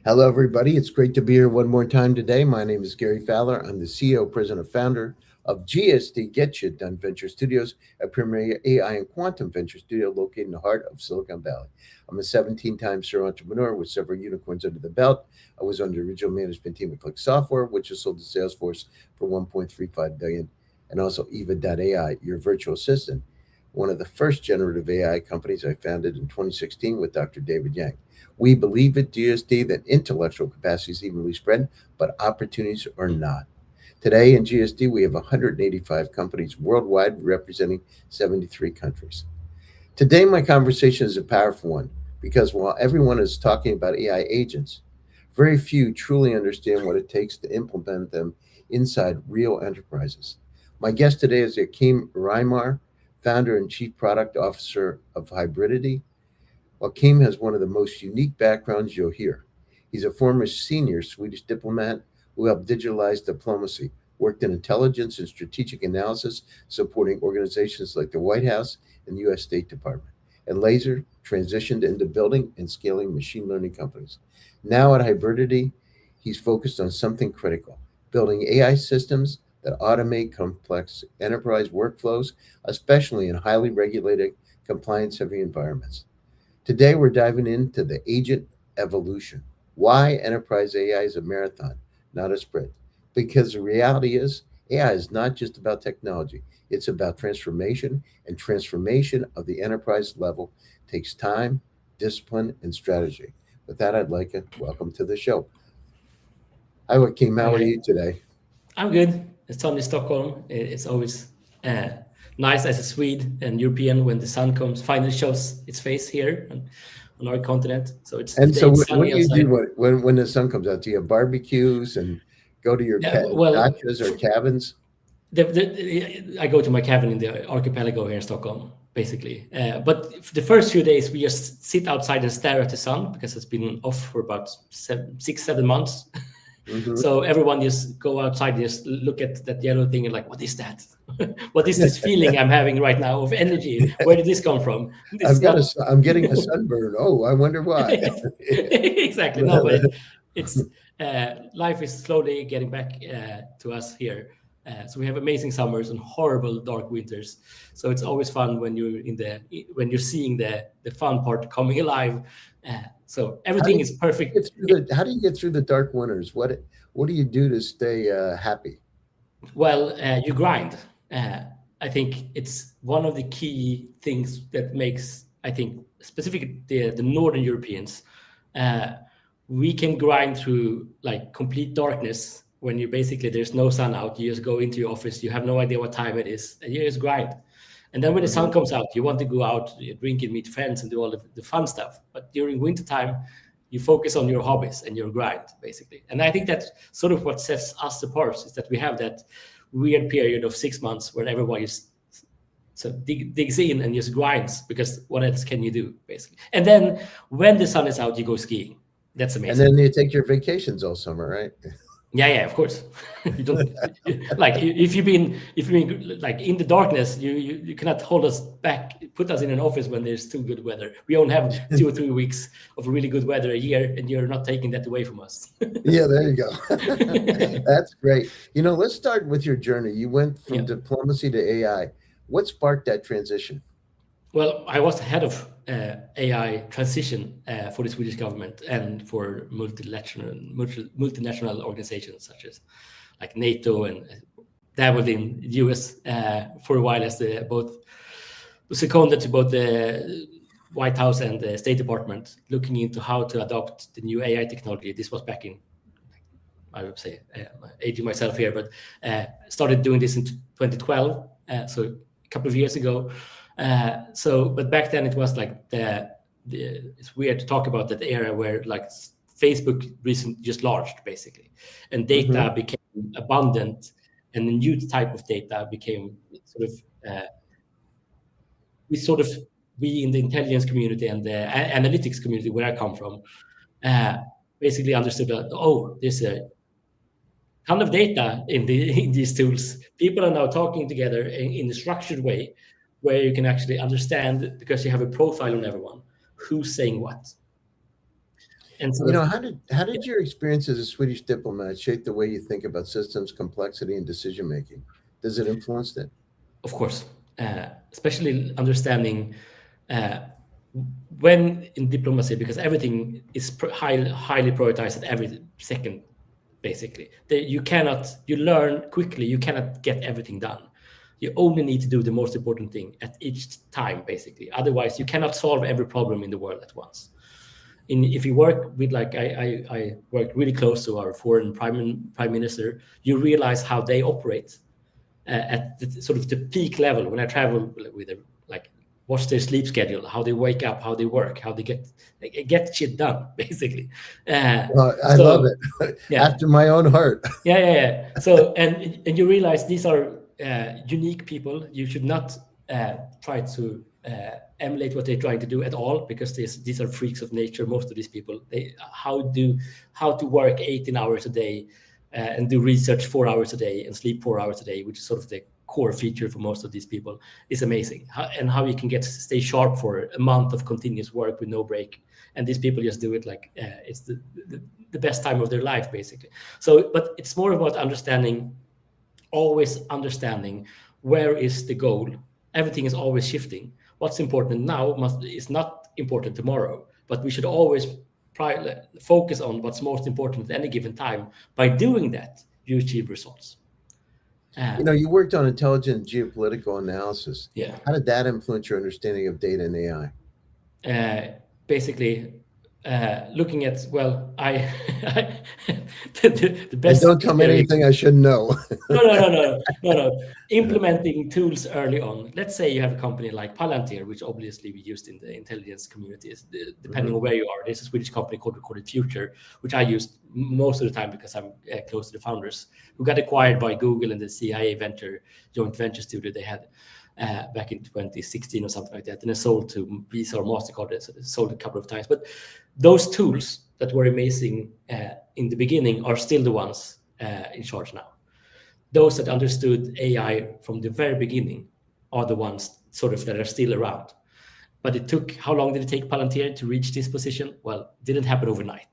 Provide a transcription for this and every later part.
Hello, everybody. It's great to be here one more time today. My name is Gary Fowler. I'm the CEO, president, and founder of GSD Get You Done Venture Studios, a premier AI and quantum venture studio located in the heart of Silicon Valley. I'm a 17-time serial entrepreneur with several unicorns under the belt. I was on the original management team at Click Software, which was sold to Salesforce for 1.35 billion, and also Eva.ai, your virtual assistant, one of the first generative AI companies I founded in 2016 with Dr. David Yang. We believe at GSD that intellectual capacity is evenly spread, but opportunities are not. Today in GSD, we have 185 companies worldwide representing 73 countries. Today, my conversation is a powerful one because while everyone is talking about AI agents, very few truly understand what it takes to implement them inside real enterprises. My guest today is Joakim Reimar, founder and chief product officer of Hybridity. Joakim has one of the most unique backgrounds you'll hear. He's a former senior Swedish diplomat who helped digitalize diplomacy, worked in intelligence and strategic analysis, supporting organizations like the White House and the U.S. State Department, and later transitioned into building and scaling machine learning companies. Now at Hybridity, he's focused on something critical, building AI systems that automate complex enterprise workflows, especially in highly regulated, compliance heavy environments. Today, we're diving into the agent evolution. Why enterprise AI is a marathon, not a sprint. Because the reality is, AI is not just about technology, it's about transformation, and transformation of the enterprise level takes time, discipline, and strategy. With that, I'd like to welcome to the show. Hi, Joakim. Hi, How are Gary. you today? I'm good. It's sunny Stockholm. It's always uh, nice as a Swede and European when the sun comes, finally shows its face here on our continent. So it's And today so, it's what sunny do you do outside. when the sun comes out? Do you have barbecues and go to your Yeah, well, dachas or cabins? I go to my cabin in the archipelago here in Stockholm, basically. But the first few days, we just sit outside and stare at the sun because it's been off for about 6, 7 months. Hmm. So everyone just go outside, just look at that yellow thing and like, what is that? What is this feeling I'm having right now of energy? Where did this come from? This is not I'm getting a sunburn. Oh, I wonder why. exactly. No, but it's life is slowly getting back to us here. So we have amazing summers and horrible dark winters. So it's always fun when you're seeing the fun part coming alive. So How do everything you is perfect. how do you get through the dark winters? What do you do to stay happy? Well, you grind. Uh, I think it's one of the key things that makes, I think, specifically the Northern Europeans, uh, we can grind through like complete darkness when you basically there's no sun out. You just go into your office, you have no idea what time it is, and you just grind. And then when the sun Hmm. comes out, you want to go out, you drink and meet friends and do all the fun stuff. But during wintertime, you focus on your hobbies and your grind, basically. And I think that's sort of what sets us apart is that we have that weird period of 6 months where everybody digs in and just grinds because what else can you do, basically? And then when the sun is out, you go skiing. That's And amazing. then you take your vacations all summer, right? Yeah, of course. You don't like if you've been like in the darkness, you cannot hold us back, put us in an office when there's too good weather. We only have 2 or 3 weeks of really good weather a year, and you're not taking that away from us. Yeah, there you go. That's great. Let's start with your journey. You went from Yeah. diplomacy to AI. What sparked that transition? Well, I was head of AI transition for the Swedish government and for multinational organizations such as like NATO and dabbled in US for a while as the both seconded to both the White House and the State Department, looking into how to adopt the new AI technology. This was back in, I would say, aging myself here, but started doing this in 2012, so a couple of years ago. But back then it was like it's weird to talk about that era where like Facebook just launched basically, and Hmm. data became abundant, and a new type of data became sort of uh, we sort of we in the intelligence community and the analytics community where I come from, uh, basically understood that there's a ton of data in in these tools. People are now talking together in a structured way, where you can actually understand because you have a profile on everyone who's saying what. And sort of, How did your experience as a Swedish diplomat shape the way you think about systems complexity and decision making? Does it influence it? of course, especially understanding uh, when in diplomacy, because everything is highly prioritized at every second. Basically, you learn quickly. You cannot get everything done. You only need to do the most important thing at each time, basically. Otherwise, you cannot solve every problem in the world at once. If you work with, like, I work really close to our foreign prime minister, you realize how they operate at sort of the peak level. When I travel with them, like, what's their sleep schedule, how they wake up, how they work, how they get shit done, basically. I love it. Yeah. After my own heart. Yeah. So, and you realize these are unique people. You should not try to emulate what they're trying to do at all, because these are freaks of nature. Most of these people, how to work 18 hours a day and do research 4 hours a day and sleep 4 hours a day, which is sort of the core feature for most of these people, is amazing. And how you can stay sharp for a month of continuous work with no break. And these people just do it like it's the best time of their life, basically. So, but it's more about always understanding where is the goal. Everything is always shifting. What's important now is not important tomorrow, but we should always focus on what's most important at any given time. By doing that, you achieve results. You worked on intelligent geopolitical analysis. Yeah. How did that influence your understanding of data and AI? Basically, looking at, well, the best. And don't tell me anything I shouldn't know. No. Implementing tools early on. Let's say you have a company like Palantir, which obviously we used in the intelligence communities. Depending on where you are, there's a Swedish company called Recorded Future, which I use most of the time because I'm close to the founders, who got acquired by Google and the CIA joint venture studio they had back in 2016 or something like that, and it sold to Visa or MasterCard. So it sold a couple of times. But those tools that were amazing in the beginning are still the ones in charge now. Those that understood AI from the very beginning are the ones sort of that are still around. But how long did it take Palantir to reach this position? Well, it didn't happen overnight.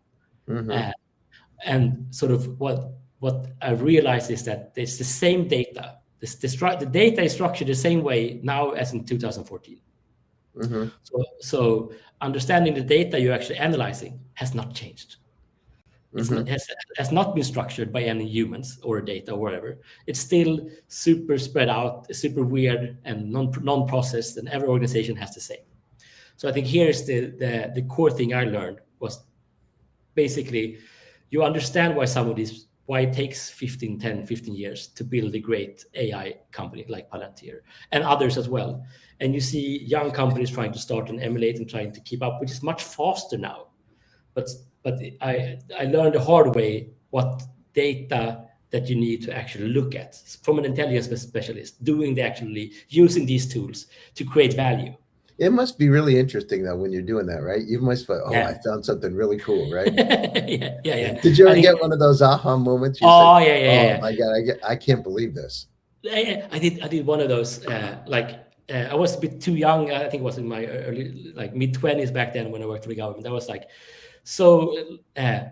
And sort of what I realized is that it's the same data. The data is structured the same way now as in 2014. So understanding the data you're actually analyzing has not changed. Has not been structured by any humans or data or whatever. It's still super spread out, super weird and non-processed, and every organization has the same. So I think here's the core thing I learned was basically you understand why it takes 15 years to build a great AI company like Palantir and others as well. And you see young companies trying to start and emulate and trying to keep up, which is much faster now. But I learned the hard way what data that you need to actually look at from an intelligence specialist, using these tools to create value. It must be really interesting though when you're doing that, right? You must feel, I found something really cool, right? Yeah. Did you ever get one of those aha moments? Yeah. Oh my God, I can't believe this. I did one of those. I was a bit too young. I think it was in my early, mid-20s back then when I worked for the government. I was like, so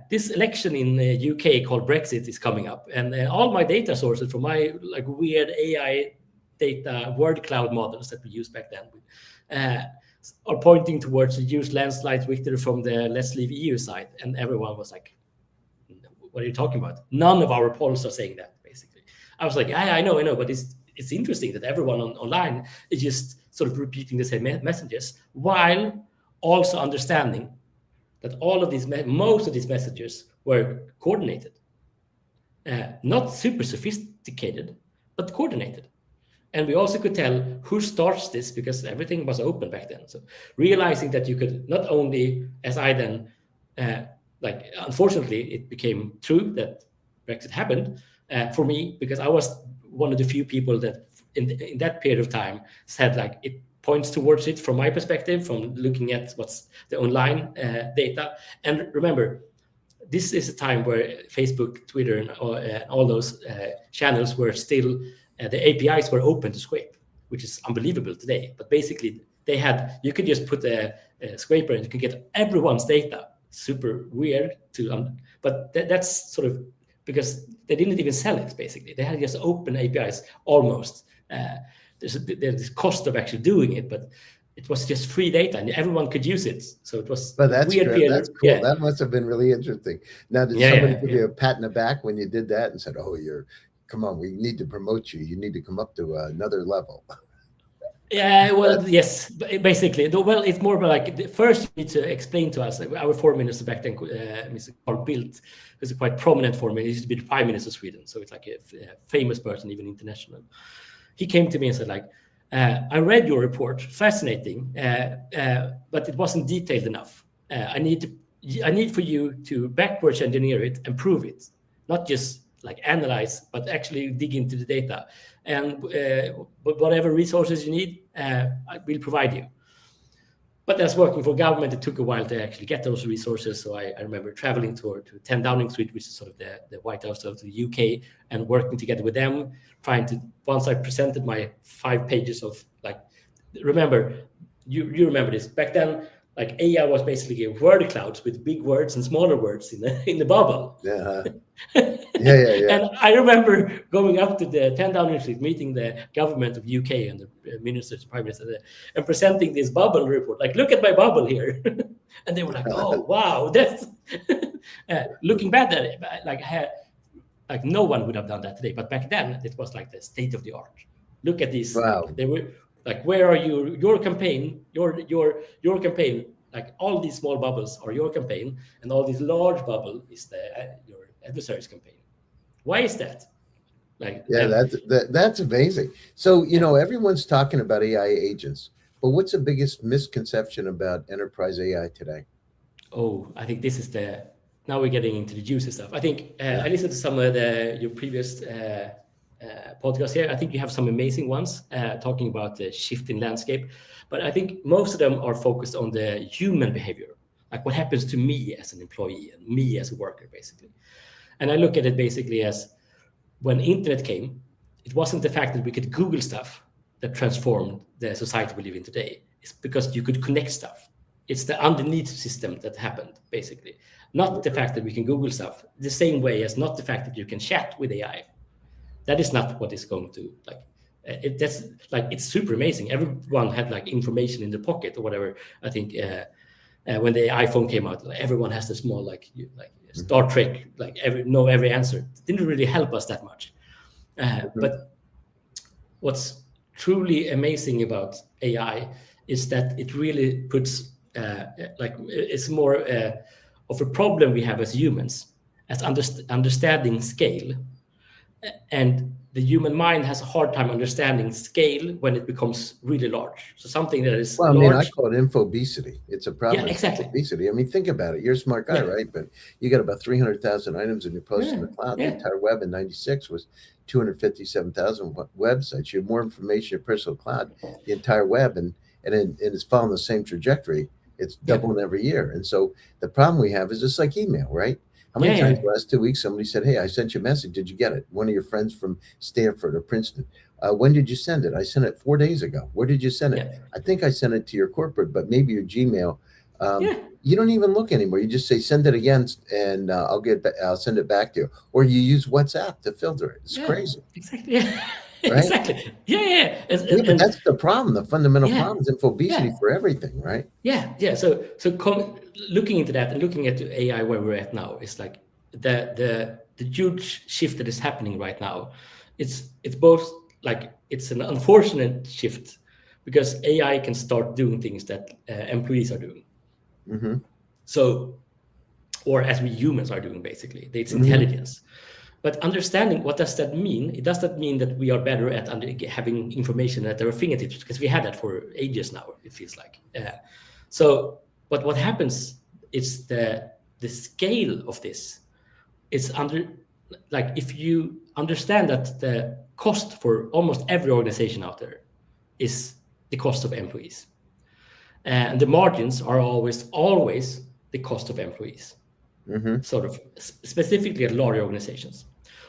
this election in the UK called Brexit is coming up, and all my data sources from my weird AI data word cloud models that we used back then are pointing towards a huge landslide victory from the Let's Leave EU side. And everyone was like, what are you talking about? None of our polls are saying that, basically. I was like, I know, but it's interesting that everyone online is just sort of repeating the same messages, while also understanding that most of these messages were coordinated. Not super sophisticated, but coordinated. And we also could tell who starts this because everything was open back then. So realizing that you could not only, as I then, unfortunately, it became true that Brexit happened for me, because I was one of the few people that in that period of time said it points towards it from my perspective, from looking at what's the online data. And remember, this is a time where Facebook, Twitter, and all those channels were still, the APIs were open to scrape, which is unbelievable today. But basically, you could just put a scraper and you could get everyone's data super weird but that's sort of because they didn't even sell it. Basically, they had just open APIs almost. There's this cost of actually doing it, but it was just free data and everyone could use it. So it was But that's weird. great. That's cool. Yeah. That must have been really interesting. Now, did somebody give you a pat in the back when you did that and said, "Oh, come on, we need to promote you. You need to come up to another level"? Yeah, well, yes, basically. Well, it's more about like first you need to explain to us. Our foreign minister back then, Mr. Carl Bildt, who's a quite prominent foreign minister. He used to be the prime minister of Sweden, so it's like a famous person, even international. He came to me and said, like, I read your report, fascinating, but it wasn't detailed enough. I need for you to backwards engineer it and prove it, not just like analyze, but actually dig into the data. And whatever resources you need, I will provide you. But as working for government, it took a while to actually get those resources. So I remember traveling to 10 Downing Street, which is sort of the White House of the UK, and working together with them, once I presented my 5 pages of like, remember, you remember this, back then, like AI was basically a word cloud with big words and smaller words in the bubble. Yeah. Yeah. And I remember going up to the 10 Downing Street, meeting the government of UK and the ministers, prime minister, and presenting this bubble report. Like, look at my bubble here. And they were like, "Oh, wow, that's." Looking back at it, like no one would have done that today. But back then, it was like the state of the art. Look at these. Wow. Like, they were like, "Where are you? Your campaign, your campaign." Like all these small bubbles are your campaign, and all this large bubble is your adversary's campaign. Why is that? Like, yeah, that's amazing. So, everyone's talking about AI agents, but what's the biggest misconception about enterprise AI today? Oh, I think this is now we're getting into the juicy stuff. I think I listened to some of your previous podcasts here. I think you have some amazing ones talking about the shift in landscape, but I think most of them are focused on the human behavior, like what happens to me as an employee and me as a worker, basically. And I look at it basically as when internet came, it wasn't the fact that we could Google stuff that transformed the society we live in today. It's because you could connect stuff. It's the underneath system that happened, basically. Not the fact that we can Google stuff, the same way as not the fact that you can chat with AI. That is not what is going to, like, that's like, it's super amazing. Everyone had like information in their pocket or whatever. I think when the iPhone came out, like, everyone has the small, like Star Trek, like know every answer. It didn't really help us that much. But what's truly amazing about AI is that it really puts it's more of a problem we have as humans, as understanding scale. And the human mind has a hard time understanding scale when it becomes really large. So something that is Well, I large. mean, I call it infobesity. It's a problem. Yeah, exactly. Infobesity. I mean, think about it. You're a smart guy, right? But you got about 300,000 items in your post in the cloud. The entire web in 96 was 257,000 websites. You have more information in your personal cloud, the entire web, and it's following the same trajectory. It's doubling every year. And so the problem we have is just like email, right? How many times the last 2 weeks somebody said, "Hey, I sent you a message. Did you get it?" One of your friends from Stanford or Princeton. When did you send it? I sent it 4 days ago. Where did you send it? I think I sent it to your corporate, but maybe your Gmail. You don't even look anymore. You just say, "Send it again," and I'll send it back to you. Or you use WhatsApp to filter it. It's crazy. Exactly. Right? Exactly. Yeah. But that's the problem. The fundamental problem is infobesity for everything, right? Yeah. So looking into that and looking at the AI where we're at now, it's like the huge shift that is happening right now. It's both like it's an unfortunate shift because AI can start doing things that employees are doing. Mm-hmm. So, or as we humans are doing, basically, it's intelligence. But understanding what does that mean? It does not mean that we are better at having information at our fingertips, because we had that for ages now, it feels like. But what happens is the scale of this is if you understand that the cost for almost every organization out there is the cost of employees. And the margins are always the cost of employees, sort of specifically at large organizations.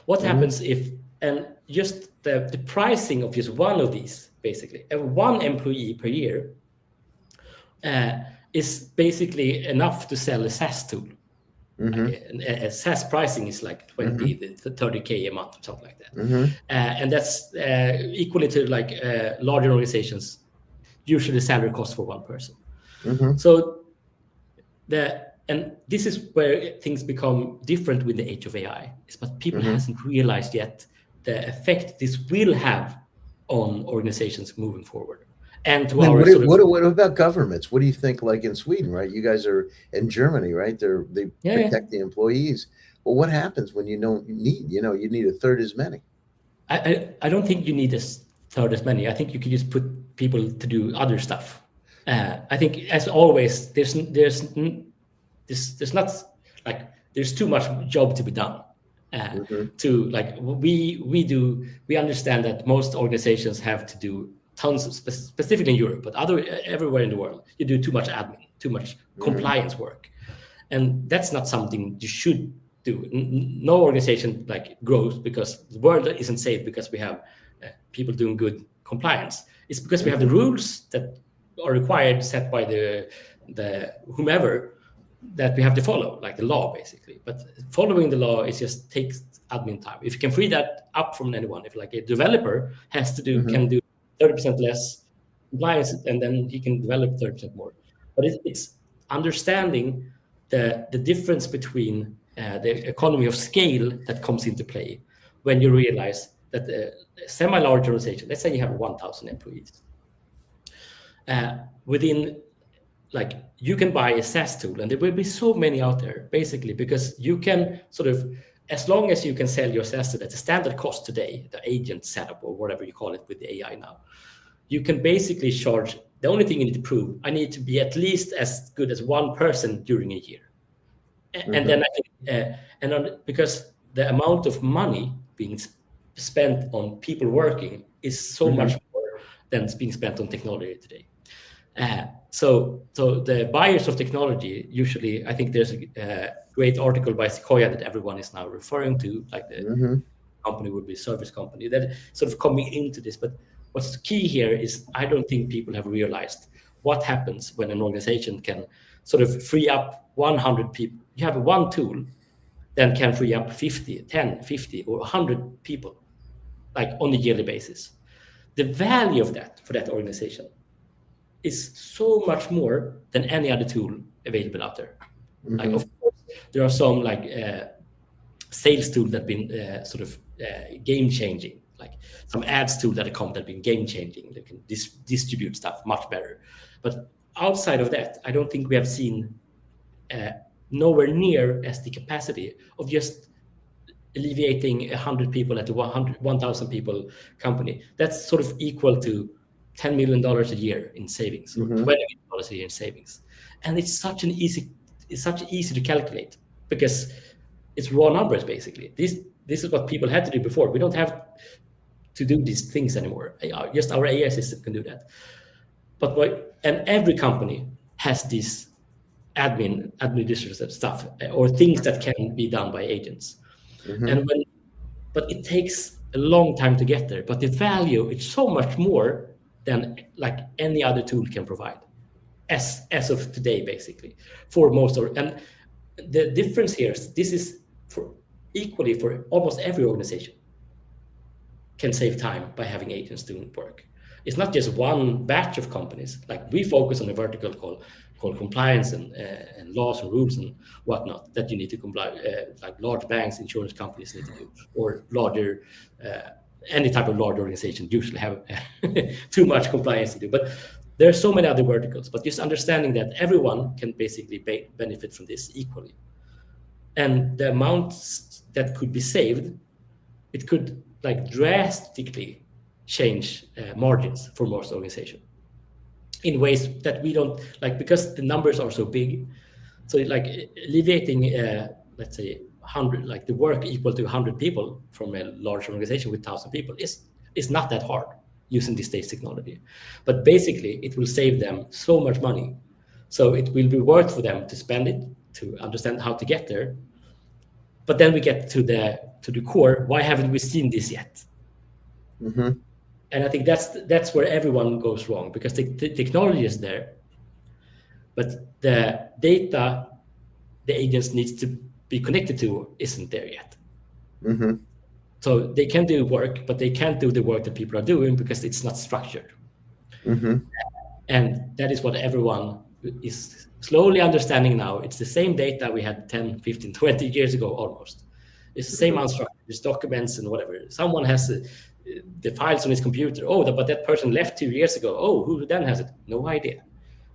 What happens if, and just the pricing of just one of these, basically, one employee per year is basically enough to sell a SaaS tool. Mm-hmm. Like a SaaS pricing is like 20 to 30K a month or something like that. Mm-hmm. And that's equally to like larger organizations, usually salary cost for one person. Mm-hmm. So and this is where things become different with the age of AI, is but people hasn't realized yet the effect this will have on organizations moving forward. And to our what about governments? What do you think? Like in Sweden, right? You guys are in Germany, right? They protect the employees. Well, what happens when you don't need? You need a third as many. I don't think you need a third as many. I think you can just put people to do other stuff. I think, as always, there's not like there's too much job to be done. To like we understand that most organizations have to do tons of specifically in Europe, but everywhere in the world, you do too much admin, too much compliance work, and that's not something you should do. No organization like grows because the world isn't safe because we have people doing good compliance. It's because we have the rules that are required, set by the whomever, that we have to follow, like the law basically. But following the law is just takes admin time. If you can free that up from anyone, if like a developer has to do can do 30% less compliance, and then he can develop 30% more. But it's understanding the difference between the economy of scale that comes into play when you realize that a semi-large organization, let's say you have 1,000 employees, within like you can buy a SaaS tool, and there will be so many out there basically, because you can sort of, as long as you can sell your SaaS tool at the standard cost today, the agent setup or whatever you call it with the AI now, you can basically charge. The only thing you need to prove, I need to be at least as good as one person during a year, and then because the amount of money being spent on people working is so much more than being spent on technology today. So the buyers of technology usually, I think there's a great article by Sequoia that everyone is now referring to, like the company would be a service company that sort of coming into this. But what's key here is I don't think people have realized what happens when an organization can sort of free up 100 people. You have one tool that can free up 50, 10, 50, or 100 people, like on a yearly basis. The value of that for that organization is so much more than any other tool available out there. Like, of course, there are some like sales tools that have been sort of game changing, like some ads tool that have been game changing. They can distribute stuff much better. But outside of that, I don't think we have seen nowhere near as the capacity of just alleviating 100 people at a 1,000 people company. That's sort of equal to $10 million a year in savings, or $20 million a year in savings. And it's such easy to calculate because it's raw numbers basically. This is what people had to do before. We don't have to do these things anymore. Just our AI system can do that. And every company has this administrative stuff or things that can be done by agents. But it takes a long time to get there. But the value is so much more than like any other tool can provide, as of today, basically, for most. And the difference here is this is equally for almost every organization can save time by having agents doing work. It's not just one batch of companies. Like we focus on a vertical called compliance and laws and rules and whatnot that you need to comply, like large banks, insurance companies need to do, or larger, any type of large organization usually have too much compliance to do. But there are so many other verticals, but just understanding that everyone can basically benefit from this equally. And the amounts that could be saved, it could like drastically change margins for most organizations in ways that we don't like, because the numbers are so big. So like alleviating, let's say 100, like the work equal to 100 people from a large organization with 1,000 people is not that hard using this stage technology. But basically it will save them so much money. So it will be worth for them to spend it, to understand how to get there. But then we get to the core. Why haven't we seen this yet? And I think that's where everyone goes wrong, because the technology is there. but the data the agents needs to be connected to isn't there yet. Mm-hmm. So they can do work, but they can't do the work that people are doing because it's not structured. Mm-hmm. And that is what everyone is slowly understanding now. It's the same data we had 10, 15, 20 years ago almost. It's the same unstructured. It's documents and whatever. Someone has the files on his computer. Oh, but that person left 2 years ago. Oh, who then has it? No idea.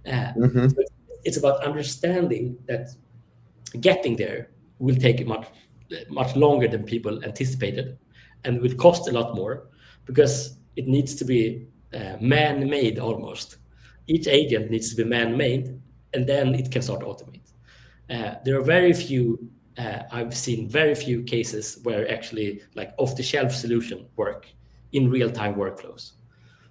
Mm-hmm. So it's about understanding that getting there will take much longer than people anticipated, and will cost a lot more because it needs to be man-made almost. Each agent needs to be man-made, and then it can start to automate. There are very few. I've seen very few cases where actually like off-the-shelf solution work in real-time workflows.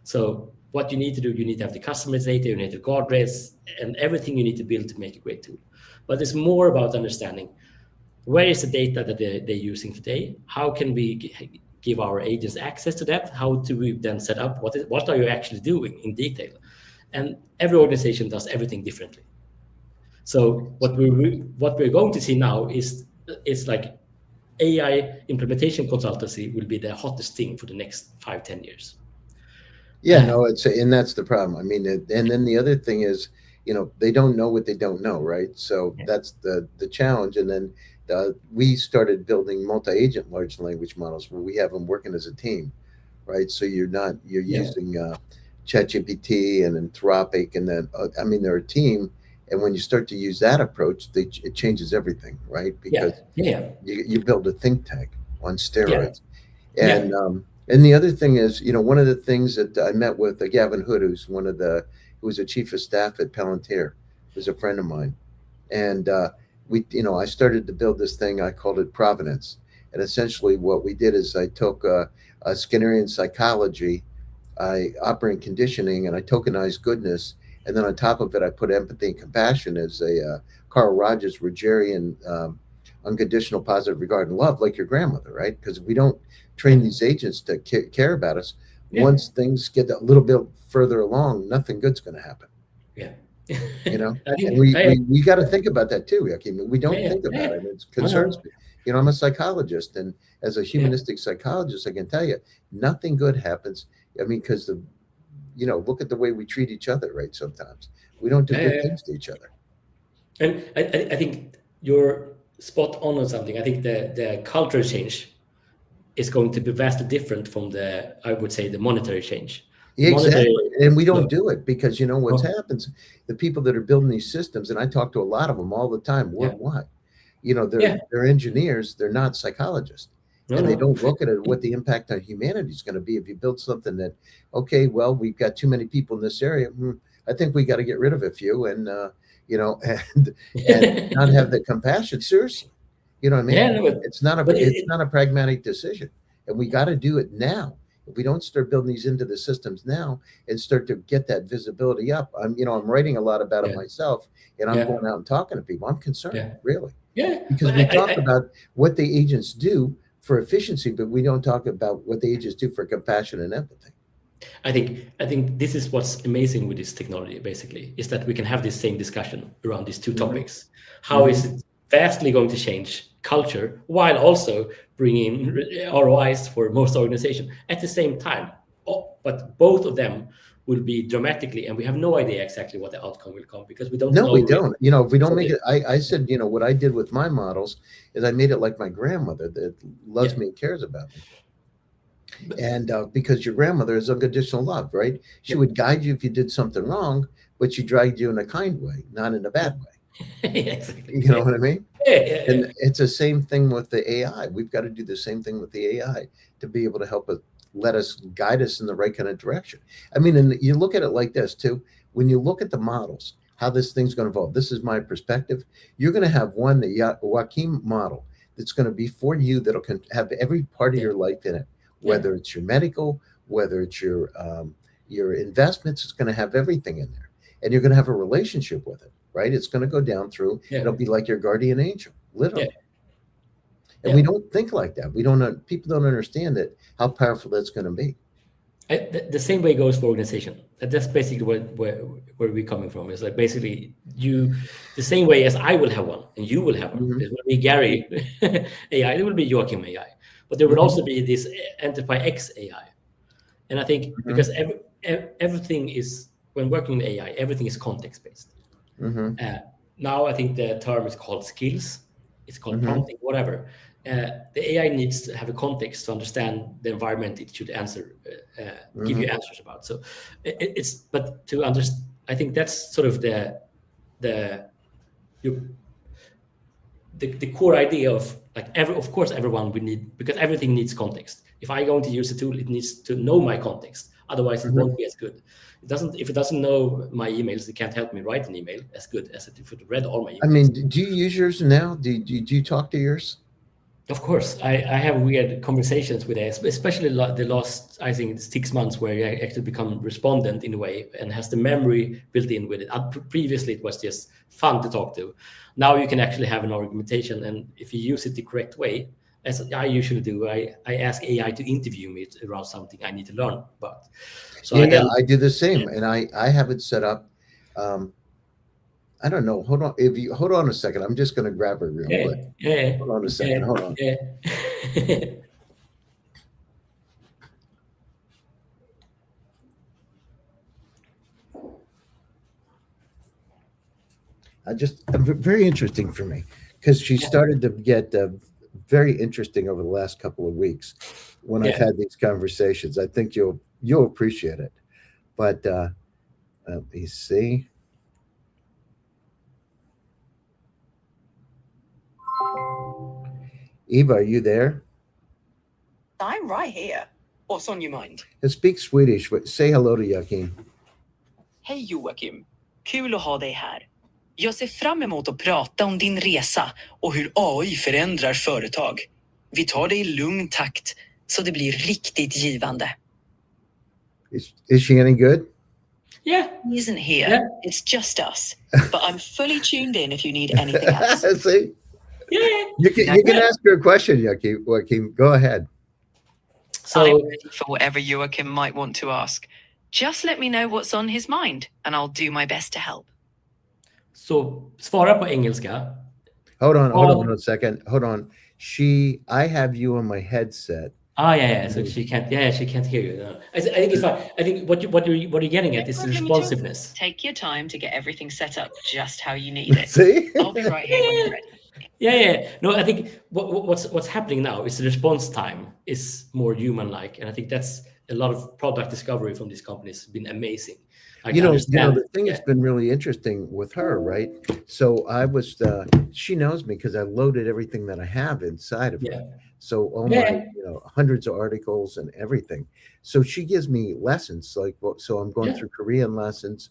So what you need to do, you need to have the customer's data, you need the guardrails, and everything you need to build to make a great tool. But it's more about understanding where is the data that they're using today? How can we give our agents access to that? How do we then set up? What are you actually doing in detail? And every organization does everything differently. So what we're going to see now is like AI implementation consultancy will be the hottest thing for the next 5-10 years. Yeah, no, and that's the problem. I mean, and then the other thing is, they don't know what they don't know, right? So Yeah. that's the challenge. And then we started building multi-agent large language models where we have them working as a team, right? So you're Yeah. using ChatGPT and Anthropic, and then I mean they're a team. And when you start to use that approach, it changes everything, right? Yeah. Because Yeah. you build a think tank on Yeah. steroids. Yeah. And the other thing is, one of the things that I met with Gavin Hood, who was a chief of staff at Palantir, was a friend of mine, and I started to build this thing. I called it Provenance, and essentially what we did is I took Skinnerian psychology, I operant conditioning, and I tokenized goodness, and then on top of it, I put empathy and compassion as a Carl Rogers Rogerian unconditional positive regard and love, like your grandmother, right? Because if we don't train these agents to care about us, Yeah. once things get a little bit further along, nothing good's going to happen. Yeah. And we got to think about that too, Joakim. We don't think about it. It concerns me. I'm a psychologist, and as a humanistic psychologist, I can tell you, nothing good happens. I mean, because look at the way we treat each other, right? Sometimes we don't do good things to each other. And I think you're spot on something. I think the culture change is going to be vastly different from I would say, the monetary change. Exactly. And we don't do it because what happens, the people that are building these systems, and I talk to a lot of them all the time worldwide, they're engineers, they're not psychologists. And they don't look at it, what the impact on humanity is going to be if you build something that, okay, well, we've got too many people in this area. I think we got to get rid of a few and not have the compassion. Seriously. You know what I mean? Yeah, no, it's not a pragmatic decision. And we got to do it now. If we don't start building these into the systems now and start to get that visibility up, I'm writing a lot about it myself, and I'm going out and talking to people. I'm concerned, really. Yeah. Because we talk about what the agents do for efficiency, but we don't talk about what the agents do for compassion and empathy. I think this is what's amazing with this technology, basically, is that we can have this same discussion around these two topics. How is it vastly going to change culture while also bringing ROIs for most organizations at the same time? But both of them will be dramatically, and we have no idea exactly what the outcome will come because we don't know. No, we don't. If we don't make it, I said, what I did with my models is I made it like my grandmother that loves me and cares about me. And because your grandmother is unconditional love, right? She would guide you if you did something wrong, but she dragged you in a kind way, not in a bad way. Exactly. You know what I mean? And Yeah. it's the same thing with the AI. We've got to do the same thing with the AI to be able to help us, let us guide us in the right kind of direction. I mean, and you look at it like this too. When you look at the models, how this thing's going to evolve, this is my perspective. You're going to have one, the Joakim model, that's going to be for you, that'll have every part of your life in it, whether it's your medical, whether it's your investments, it's going to have everything in there. And you're going to have a relationship with it, right? It's going to go down through, it'll be like your guardian angel, literally. And we don't think like that. We don't know, people don't understand that, how powerful that's going to be. the same way goes for organization. That's basically where we're coming from. It's like basically the same way as I will have one and you will have one. Mhm. There will be Gary AI, there will be Joakim AI, but there will Mhm. also be this Enterprise X AI. And I think because everything is, when working in AI, everything is context based. Now I think the term is called skills. It's called prompting, whatever. The AI needs to have a context to understand the environment it should answer, give you answers about. So but to understand, I think that's sort of the core idea of like of course everyone we need, because everything needs context. If I'm going to use a tool, it needs to know my context. Otherwise, it won't be as good. If it doesn't know my emails, it can't help me write an email as good as if it read all my emails. I mean, do you use yours now? Do you talk to yours? Of course, I have weird conversations with it, especially the last, I think, 6 months, where I actually become respondent in a way and has the memory built in with it. Previously, it was just fun to talk to. Now you can actually have an argumentation, and if you use it the correct way, as I usually do, I ask AI to interview me around something I need to learn about. So I do the same, and I have it set up. I don't know. Hold on. If you hold on a second, I'm just going to grab it real quick. Hold on a second. Hold on. Very interesting for me, because she started to get very interesting over the last couple of weeks when I've had these conversations. I think you'll appreciate it. But let me see. Eva, are you there? I'm right here. What's on your mind? Speak Swedish. Say hello to Joakim. Hej Joakim. Kul att ha dig här. Jag ser fram emot att prata om din resa och hur AI förändrar företag. Vi tar det i lugn takt så det blir riktigt givande. Is she any good? Yeah. He isn't here. Yeah. It's just us. But I'm fully tuned in if you need anything else. See? Yeah. You can ask her a question, Joakim. Go ahead. So I'm ready for whatever Joakim might want to ask. Just let me know what's on his mind and I'll do my best to help. Så svara på engelska. Hold on a second. Hold on. I have you on my headset. Yeah. So she can't hear you. No. I think it's fine. I think what you're getting at is responsiveness. Take your time to get everything set up just how you need it. See? I'll be right here when you're ready. Yeah. No, I think what's happening now is the response time is more human-like, and I think that's a lot of product discovery from these companies has been amazing. The thing that's been really interesting with her, right? So she knows me because I loaded everything that I have inside of her. So all my, hundreds of articles and everything. So she gives me lessons, so I'm going through Korean lessons.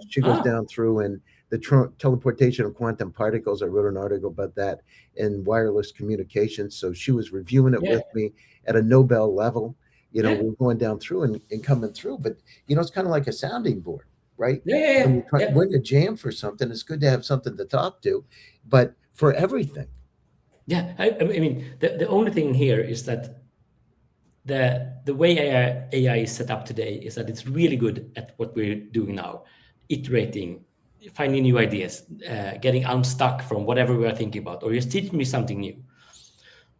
She goes down through and the teleportation of quantum particles. I wrote an article about that in wireless communications. So she was reviewing it with me at a Nobel level. We're going down through and coming through, but it's kind of like a sounding board, right? When you jam for something, it's good to have something to talk to, but for everything. Yeah, I mean, the only thing here is that the way AI is set up today is that it's really good at what we're doing now, iterating, finding new ideas, getting unstuck from whatever we are thinking about, or just teaching me something new.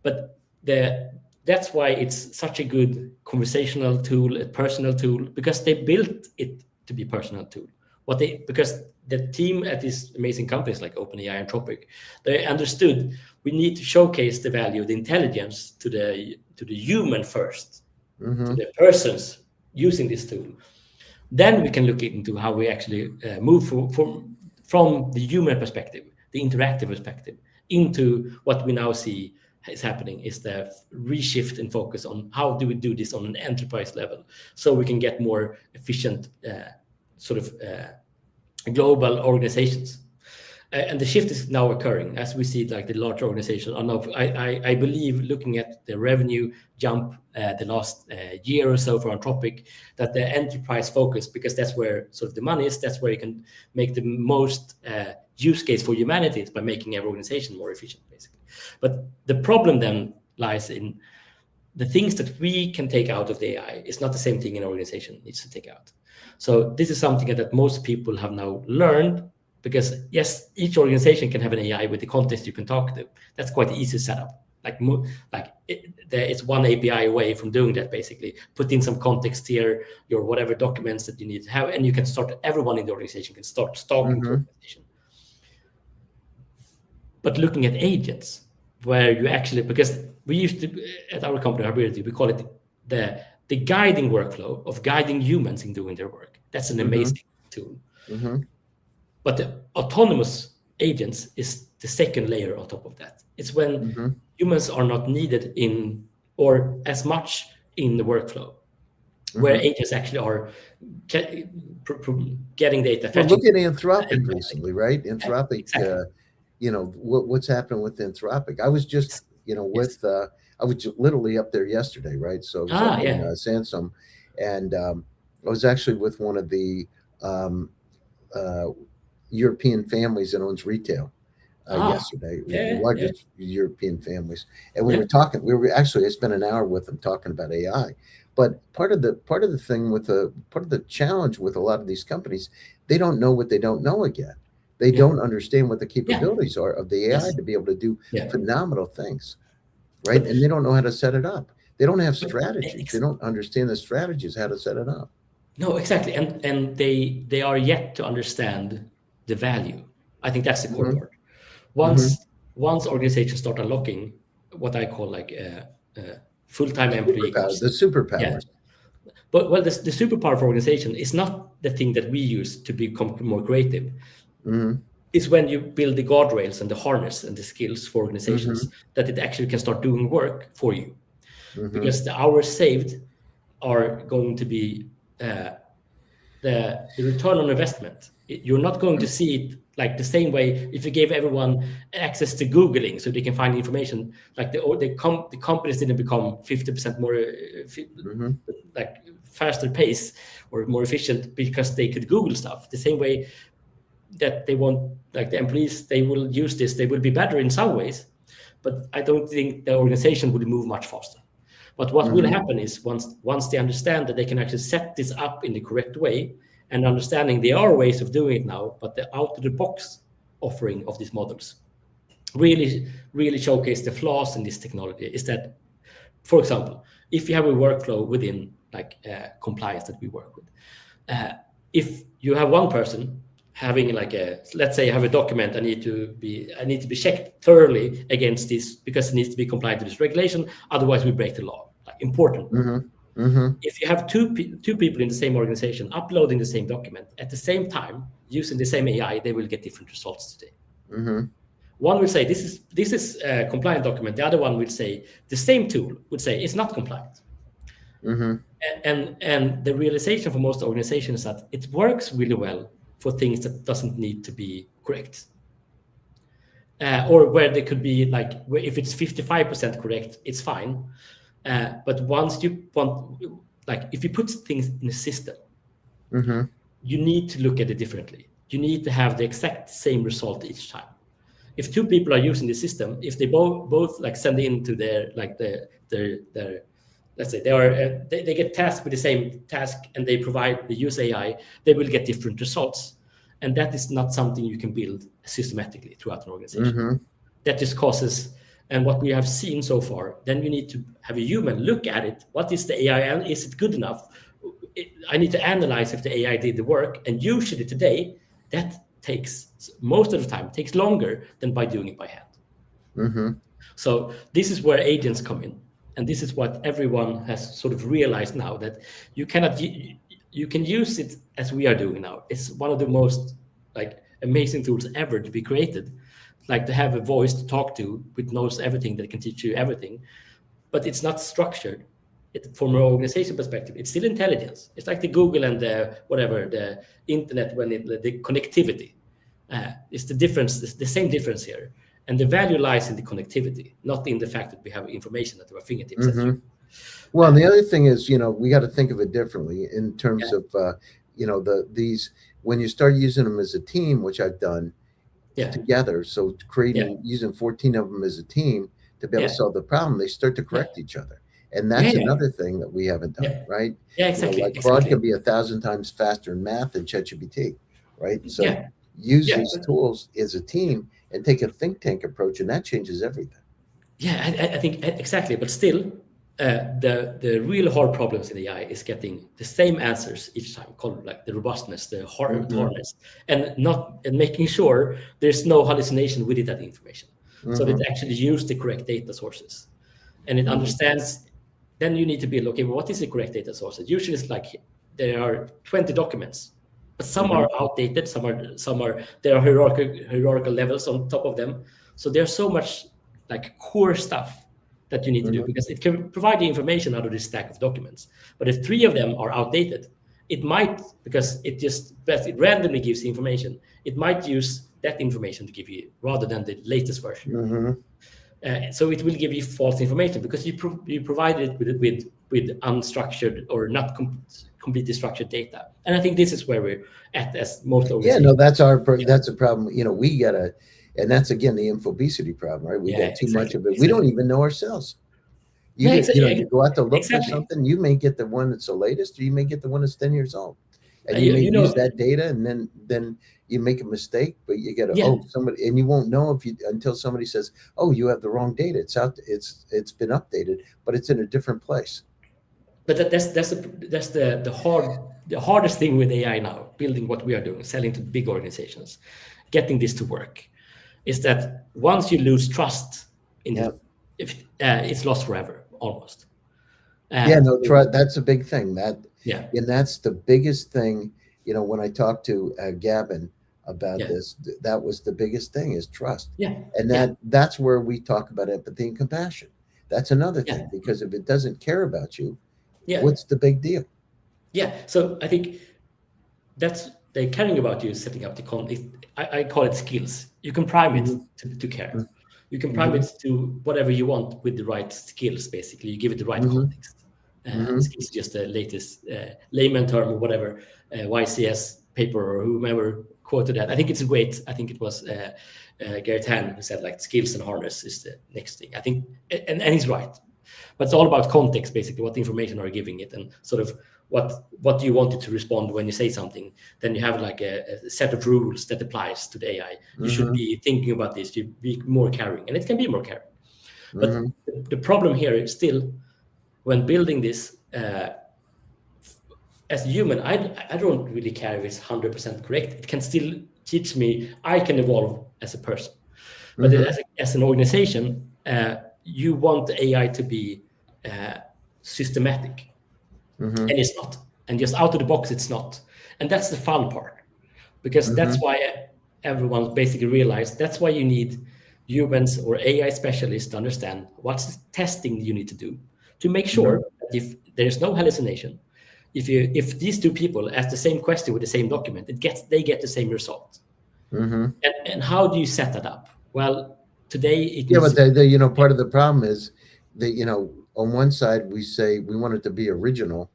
But that's why it's such a good conversational tool, a personal tool, because they built it to be a personal tool. Because the team at these amazing companies like OpenAI and Anthropic, they understood we need to showcase the value of the intelligence to the human first, to the persons using this tool. Then we can look into how we actually move from the human perspective, the interactive perspective, into what we now see is happening is the reshift and focus on how do we do this on an enterprise level, so we can get more efficient global organizations. And the shift is now occurring as we see, like the large organizations are now, I believe, looking at the revenue jump the last year or so for Anthropic, that the enterprise focus, because that's where sort of the money is, that's where you can make the most use case for humanity, is by making every organization more efficient, basically. But the problem then lies in the things that we can take out of the AI is not the same thing an organization needs to take out. So this is something that most people have now learned, because yes, each organization can have an AI with the context you can talk to. That's quite easy setup. It's one API away from doing that. Basically, put in some context here, your whatever documents that you need to have, and you can start. Everyone in the organization can start talking to the organization. But looking at agents, where you actually, because we used to at our company Hybridity, we call it the guiding workflow of guiding humans in doing their work. That's an amazing tool. But the autonomous agents is the second layer on top of that. It's when humans are not needed in or as much in the workflow, where agents actually are getting data. Well, look at Anthropic recently, right? Anthropic, exactly. What's happened with Anthropic. I was just, I was literally up there yesterday, right? So I was up in Sansom, and I was actually with one of the European families that owns retail yesterday, the largest European families, and we were talking. I spent an hour with them talking about AI. But part of the thing with part of the challenge with a lot of these companies, they don't know what they don't know again. They don't understand what the capabilities are of the AI to be able to do phenomenal things, right? And they don't know how to set it up. They don't have strategies. They don't understand the strategies, how to set it up. No, exactly. And they are yet to understand the value. I think that's the core part. Once organizations start unlocking what I call like a full-time employee cost. The superpowers. Yeah. But the superpower for organization is not the thing that we use to become more creative. It's when you build the guardrails and the harness and the skills for organizations that it actually can start doing work for you. Because the hours saved are going to be the return on investment. You're not going to see it like the same way if you gave everyone access to Googling so they can find information. Like the companies didn't become 50% more like faster pace or more efficient because they could Google stuff. The same way that they want, like the employees, they will use this. They will be better in some ways, but I don't think the organization will move much faster. But what will happen is once they understand that they can actually set this up in the correct way, and understanding there are ways of doing it now, but the out-of-the-box offering of these models really showcase the flaws in this technology. Is that, for example, if you have a workflow within like compliance that we work with, if you have one person having like let's say I have a document, I need to be checked thoroughly against this because it needs to be compliant to this regulation, otherwise we break the law. Like important. If you have two people in the same organization uploading the same document at the same time using the same AI, they will get different results today. One will say this is a compliant document. The other one will say the same tool would say it's not compliant. And the realization for most organizations is that it works really well for things that doesn't need to be correct. Or where they could be like, if it's 55% correct, it's fine. But once you want, like if you put things in a system, you need to look at it differently. You need to have the exact same result each time. If two people are using the system, if they both like send into their let's say they get tasked with the same task and they use AI, they will get different results. And that is not something you can build systematically throughout an organization. That just causes, and what we have seen so far, then you need to have a human look at it. What is the AI? And is it good enough? I need to analyze if the AI did the work. And usually today, that takes, most of the time, takes longer than by doing it by hand. So this is where agents come in. And this is what everyone has sort of realized now, that you can use it as we are doing now. It's one of the most like amazing tools ever to be created. Like to have a voice to talk to, which knows everything, that can teach you everything, but it's not structured. From an organization perspective, it's still intelligence. It's like the Google and the internet when the connectivity. It's the difference, the same difference here. And the value lies in the connectivity, not in the fact that we have information at our fingertips. Well, and the other thing is, we got to think of it differently in terms of, these, when you start using them as a team, which I've done together. So using 14 of them as a team to be able to solve the problem, they start to correct each other. And that's Yeah. another thing that we haven't done, Yeah. right? Yeah, You know, exactly. like Claude Exactly. can be 1,000 times faster in math than ChatGPT, right? So Yeah. use Yeah. these tools as a team and take a think tank approach, and that changes everything. Yeah, I think exactly. But still, the real hard problems in AI is getting the same answers each time, called like the robustness, the hardness, and making sure there's no hallucination within that information. So that it actually use the correct data sources, and it understands. Then you need to build, okay, well, what is the correct data source? Usually it's like there are 20 documents, but some are outdated, some are there are hierarchical levels on top of them. So there's so much like core stuff that you need to do, because it can provide the information out of this stack of documents. But if 3 of them are outdated, it might, because it randomly gives the information, it might use that information to give you rather than the latest version. So it will give you false information because you provided it with unstructured or not completely structured data. And I think this is where we're at as most Yeah, organizations. no, that's a problem. You know, we gotta, and that's again the infobesity problem, right? We Yeah, get too much exactly, of it. We don't exactly. even know ourselves. Yeah, You go out to look for exactly. something, you may get the one that's the latest, or you may get the one that's 10 years old. And you may You know, use that data, and then you make a mistake, but you get yeah, somebody, and you won't know until somebody says, "Oh, you have the wrong data. It's been updated, but it's in a different place." but that's the hardest thing with AI now, building what we are doing, selling to big organizations, getting this to work, is that once you lose trust in Yeah. it's lost forever almost. Yeah, no, that's a big thing. Yeah. And that's the biggest thing. You know, when I talked to Gavin about Yeah. this, that was the biggest thing is trust. Yeah. And Yeah. that's where we talk about empathy and compassion. That's another thing, Yeah. because if it doesn't care about you, Yeah. what's the big deal? Yeah. So I think that's they're caring about you, setting up I call it skills. You can prime it to care. You can prime it to whatever you want with the right skills. Basically, you give it the right context. Skills is just the latest layman term or whatever YCS paper or whomever quoted that. I think it's great. I think it was Garrett Hand who said like skills and harness is the next thing. I think, and he's right. But it's all about context, basically. What information are you giving it, and sort of what do you want it to respond when you say something? Then you have like a set of rules that applies to the AI. You should be thinking about this. You be more caring, and it can be more caring. But the problem here is still when building this. As a human, I don't really care if it's 100% correct. It can still teach me. I can evolve as a person, but as an organization, you want the AI to be systematic, and it's not. And just out of the box, it's not. And that's the fun part, because that's why everyone basically realized that's why you need humans or AI specialists to understand what's the testing you need to do to make sure that if there's no hallucination, if these 2 people ask the same question with the same document, they get the same result. And how do you set that up? Well, today it Yeah, needs but to part of the problem is that, on one side we say we want it to be original,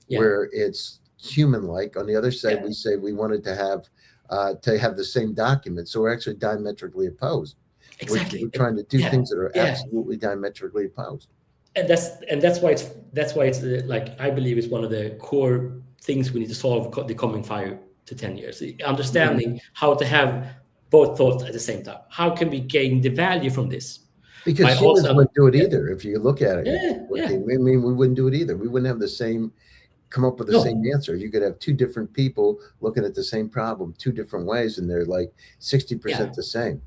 where it's human-like. On the other side, we say we wanted to have the same document. So we're actually diametrically opposed. exactly. We're trying to do things that are absolutely diametrically opposed. And that's why it's like I believe it's one of the core things we need to solve the coming 5 to 10 years. Understanding how to have both thoughts at the same time. How can we gain the value from this? Because humans wouldn't do it either. If you look at it, Yeah. I mean, we wouldn't do it either. We wouldn't have come up with the same answer. You could have 2 different people looking at the same problem 2 different ways, and they're like 60% the same.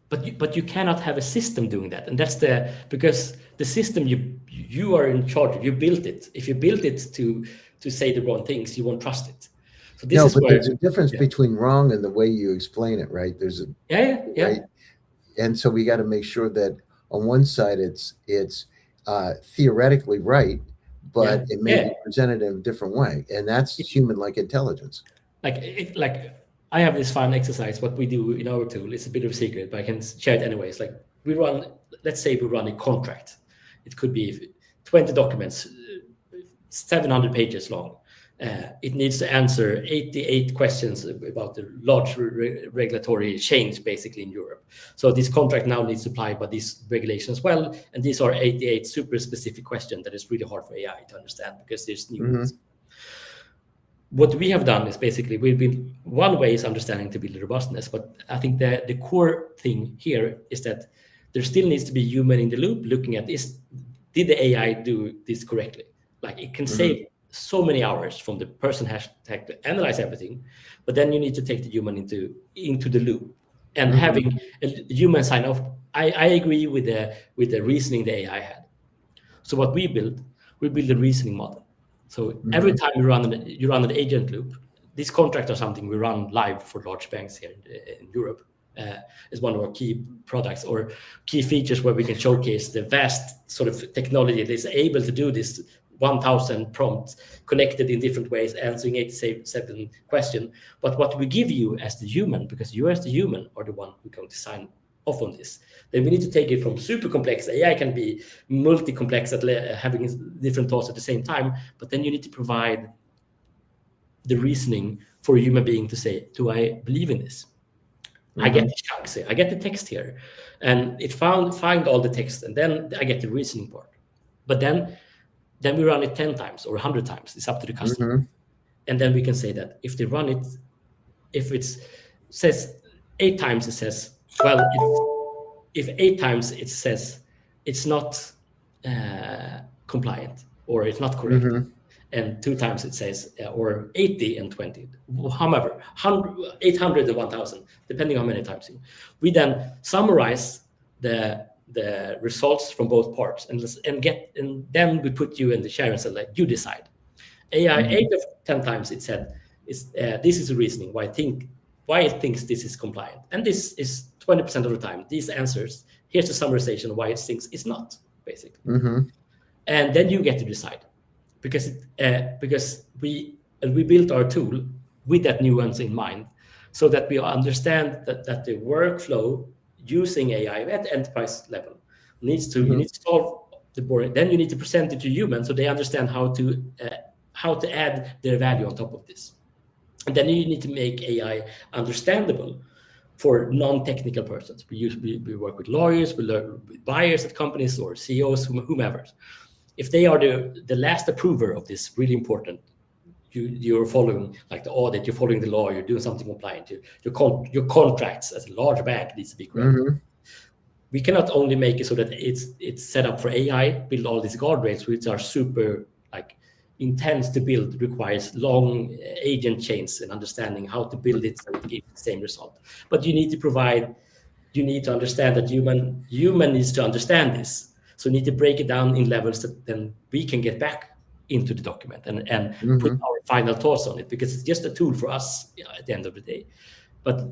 But you cannot have a system doing that, and that's because the system you are in charge of. You built it. If you built it to say the wrong things, you won't trust it. So this is where there's a difference between wrong and the way you explain it, right? There's a right? And so we got to make sure that on one side it's theoretically right, but it may be presented in a different way, and that's human-like intelligence. Like I have this fun exercise. What we do in our tool, it's a bit of a secret, but I can share it anyways. Like let's say we run a contract. It could be 20 documents, 700 pages long. it needs to answer 88 questions about the large regulatory change, basically, in Europe. So this contract now needs to apply by these regulations as well. And these are 88 super specific questions that is really hard for AI to understand because there's new rules. What we have done is basically one way is understanding to build robustness, but I think the core thing here is that there still needs to be human in the loop looking at this. Did the AI do this correctly? Like, it can save so many hours from the person has to analyze everything, but then you need to take the human into the loop and having a human sign off. I agree with the reasoning the AI had. So what we build a reasoning model. So every time you run an agent loop, this contract or something we run live for large banks here in Europe is one of our key products or key features where we can showcase the vast sort of technology that is able to do this 1,000 prompts connected in different ways, answering 87 questions. But what we give you as the human, because you as the human are the one who's going to sign off on this, then we need to take it from super complex. AI can be multi-complex at having different thoughts at the same time, but then you need to provide the reasoning for a human being to say, do I believe in this? I get the chunks here, I get the text here, and it find all the text, and then I get the reasoning part. But then we run it 10 times or 100 times. It's up to the customer. And then we can say that if they run it, if it says 8 times, it says, well, if 8 times it says it's not compliant or it's not correct, and 2 times it says, or 80 and 20, however, 800 and 1,000, depending on how many times. We then summarize the results from both parts and then we put you in the chair and say, like, you decide. AI 8 of 10 times it said this is the reasoning why it thinks this is compliant, and this is 20% of the time these answers. Here's the summarization why it thinks it's not, basically. And then you get to decide, because we built our tool with that nuance in mind, so that we understand that the workflow using AI at enterprise level you need to solve the boring. Then you need to present it to humans so they understand how to add their value on top of this. And then you need to make AI understandable for non-technical persons. We work with lawyers, we learn with buyers at companies or CEOs, whomever. If they are the last approver of this really important, you're following like the audit, you're following the law, you're doing something compliant, your contracts as a large bank needs to be correct. We cannot only make it so that it's set up for AI, build all these guardrails, which are super like intense to build, requires long agent chains and understanding how to build it so it gives the same result. But you need to understand that human needs to understand this. So you need to break it down in levels that then we can get back into the document and put our final thoughts on it, because it's just a tool for us at the end of the day. But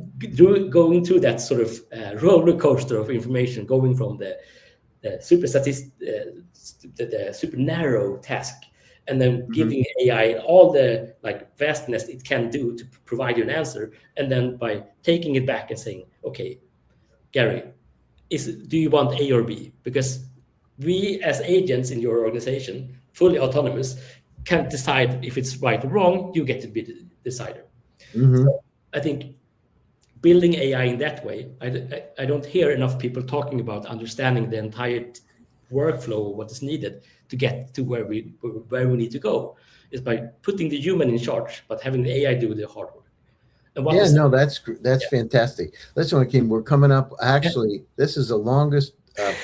going through that sort of roller coaster of information, going from the super narrow task, and then giving AI all the like vastness it can do to provide you an answer, and then by taking it back and saying, okay, Gary, do you want A or B? Because we as agents in your organization, fully autonomous, can't decide if it's right or wrong. You get to be the decider. So I think building AI in that way, I don't hear enough people talking about understanding the entire workflow, what is needed to get to where we need to go, is by putting the human in charge, but having the AI do the hard work. And that's fantastic. Listen, Joakim, we're coming up. Actually, this is the longest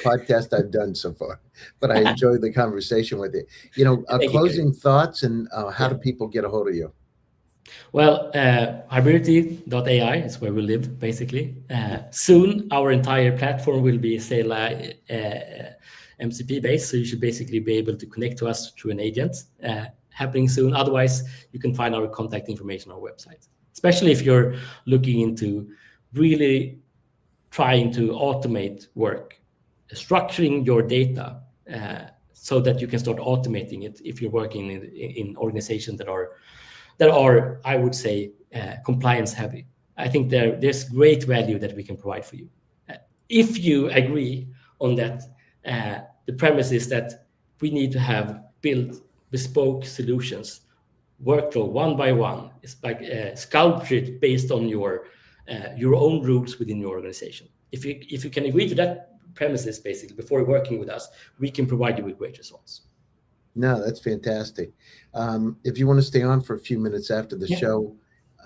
podcast I've done so far, but I enjoyed the conversation with you. Closing thoughts, and how do people get a hold of you? Well, Hybridity.ai is where we live, basically. Soon, our entire platform will be, say, MCP based, so you should basically be able to connect to us through an agent. Happening soon. Otherwise, you can find our contact information on our website. Especially if you're looking into really trying to automate work, structuring your data so that you can start automating it if you're working in organizations that are, I would say, compliance heavy. I think there's great value that we can provide for you. If you agree on that, the premise is that we need to have built bespoke solutions workflow one by one. It's like sculptured based on your own rules within your organization. If you can agree to that premises, basically, before working with us, we can provide you with great results. No, that's fantastic. If you want to stay on for a few minutes after the show,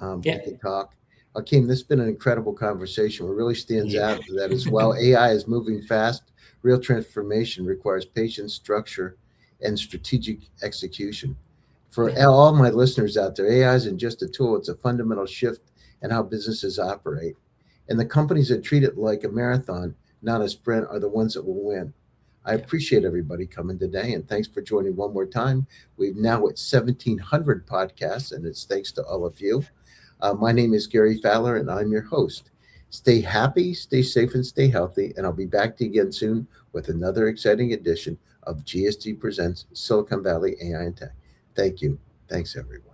we can talk. Joakim, this has been an incredible conversation. What really stands out that as well, AI is moving fast. Real transformation requires patience, structure, and strategic execution. For all my listeners out there, AI isn't just a tool, it's a fundamental shift in how businesses operate. And the companies that treat it like a marathon, not a sprint, are the ones that will win. I appreciate everybody coming today, and thanks for joining one more time. We've now at 1,700 podcasts, and it's thanks to all of you. My name is Gary Fowler, and I'm your host. Stay happy, stay safe, and stay healthy, and I'll be back to you again soon with another exciting edition of GSD Presents Silicon Valley AI and Tech. Thank you. Thanks, everyone.